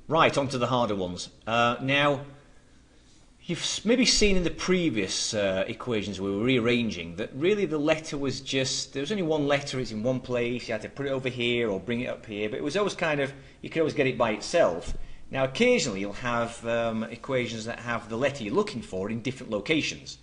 Right, on to the harder ones. Now, you've maybe seen in the previous equations we were rearranging that really the letter was just, there was only one letter, it's in one place, you had to put it over here or bring it up here, but it was always kind of, you could always get it by itself. Now occasionally you'll have equations that have the letter you're looking for in different locations.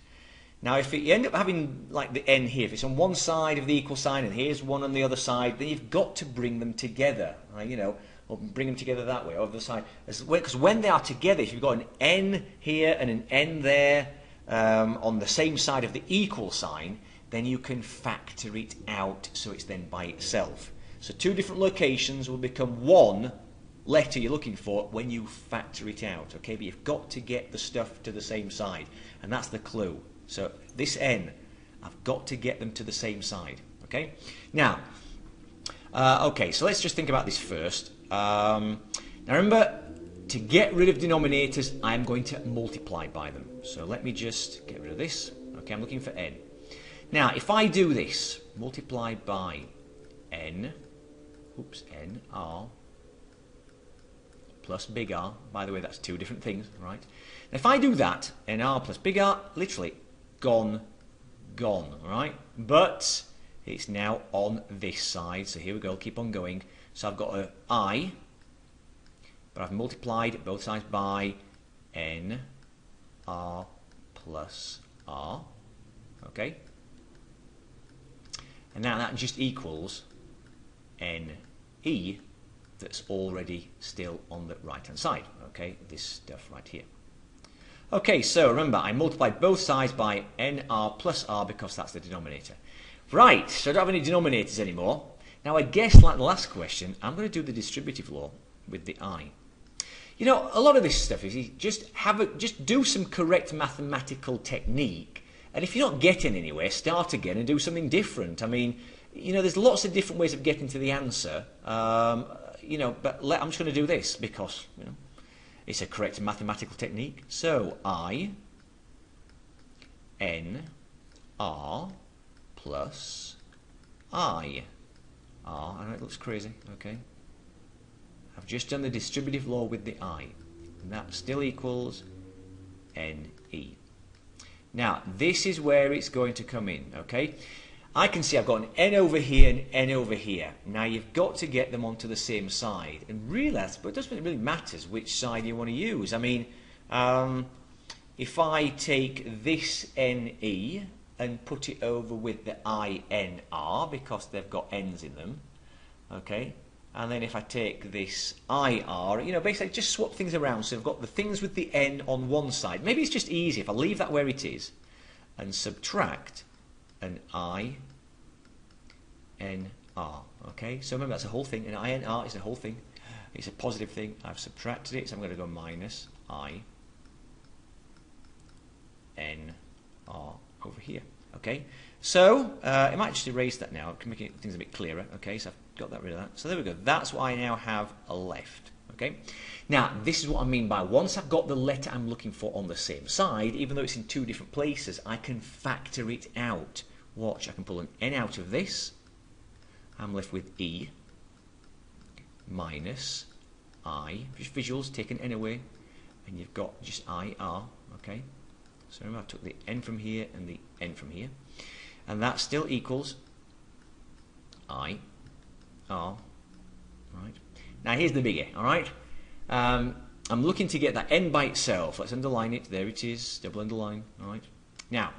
Now if you end up having like the n here, if it's on one side of the equal sign and here's one on the other side, then you've got to bring them together, right? You know, or bring them together that way, over the side. Because when they are together, if you've got an n here and an n there on the same side of the equal sign, then you can factor it out so it's then by itself. So two different locations will become one letter you're looking for when you factor it out, okay? But you've got to get the stuff to the same side, and that's the clue. So this n, I've got to get them to the same side, okay? Now, okay, so let's just think about this first. Now remember, to get rid of denominators, I'm going to multiply by them. So let me just get rid of this. Okay, I'm looking for n. Now, if I do this, multiply by n, n r plus big R. By the way, that's two different things, right? Now, if I do that, n r plus big R, literally gone, right? But it's now on this side, so here we go, keep on going. So I've got a I, but I've multiplied both sides by n r plus r, okay? And now that just equals n e that's already still on the right hand side, okay? This stuff right here. Okay, so remember, I multiplied both sides by nr plus r because that's the denominator. Right, so I don't have any denominators anymore. Now I guess, like the last question, I'm going to do the distributive law with the I. You know, a lot of this stuff is just do some correct mathematical technique, and if you're not getting anywhere, start again and do something different. I mean, you know, there's lots of different ways of getting to the answer. You know, but I'm just going to do this because, you know, it's a correct mathematical technique. So I n r plus I. I know it looks crazy, okay? I've just done the distributive law with the I, and that still equals NE. Now, this is where it's going to come in, okay? I can see I've got an N over here and N over here. Now, you've got to get them onto the same side, and realize, but it doesn't really matter which side you want to use. I mean, if I take this NE and put it over with the INR because they've got N's in them, okay? And then if I take this IR, you know, basically just swap things around. So I've got the things with the N on one side. Maybe it's just easy if I leave that where it is and subtract an INR, okay? So remember, that's a whole thing. An INR is a whole thing. It's a positive thing. I've subtracted it, so I'm going to go minus INR over here, okay? So I might just erase that now. It can make things a bit clearer, okay? So I've got that rid of that. So there we go. That's what I now have left, okay? Now, this is what I mean by once I've got the letter I'm looking for on the same side, even though it's in two different places, I can factor it out. Watch, I can pull an N out of this. I'm left with E minus I. Just visuals, take an N away, and you've got just IR, okay? So remember, I took the N from here and the N from here. And that still equals I, R, right? Now here's the biggie, all right? I'm looking to get that N by itself. Let's underline it. There it is, double underline, all right? Now,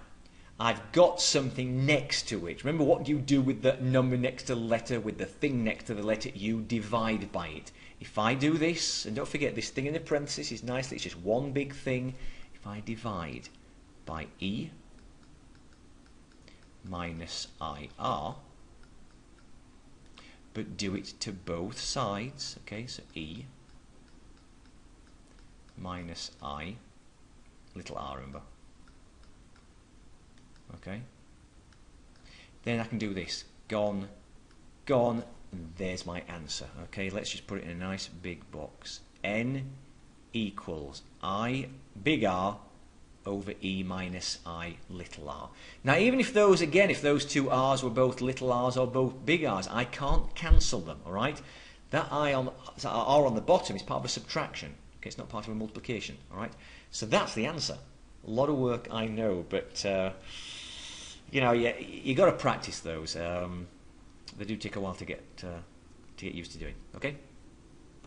I've got something next to it. Remember what you do with the number next to the letter, with the thing next to the letter, you divide by it. If I do this, and don't forget this thing in the parentheses is nicely, it's just one big thing. If I divide by E minus IR, but do it to both sides, okay, so E minus I, little r, remember, okay, then I can do this, gone, and there's my answer, okay, let's just put it in a nice big box, N equals I, big R, over E minus I, little r. Now even if those, again, if those two r's were both little r's or both big r's, I can't cancel them, alright? That I on so R on the bottom is part of a subtraction. Okay, it's not part of a multiplication. All right. So that's the answer. A lot of work, I know, but you got to practice those. They do take a while to get used to doing. Okay.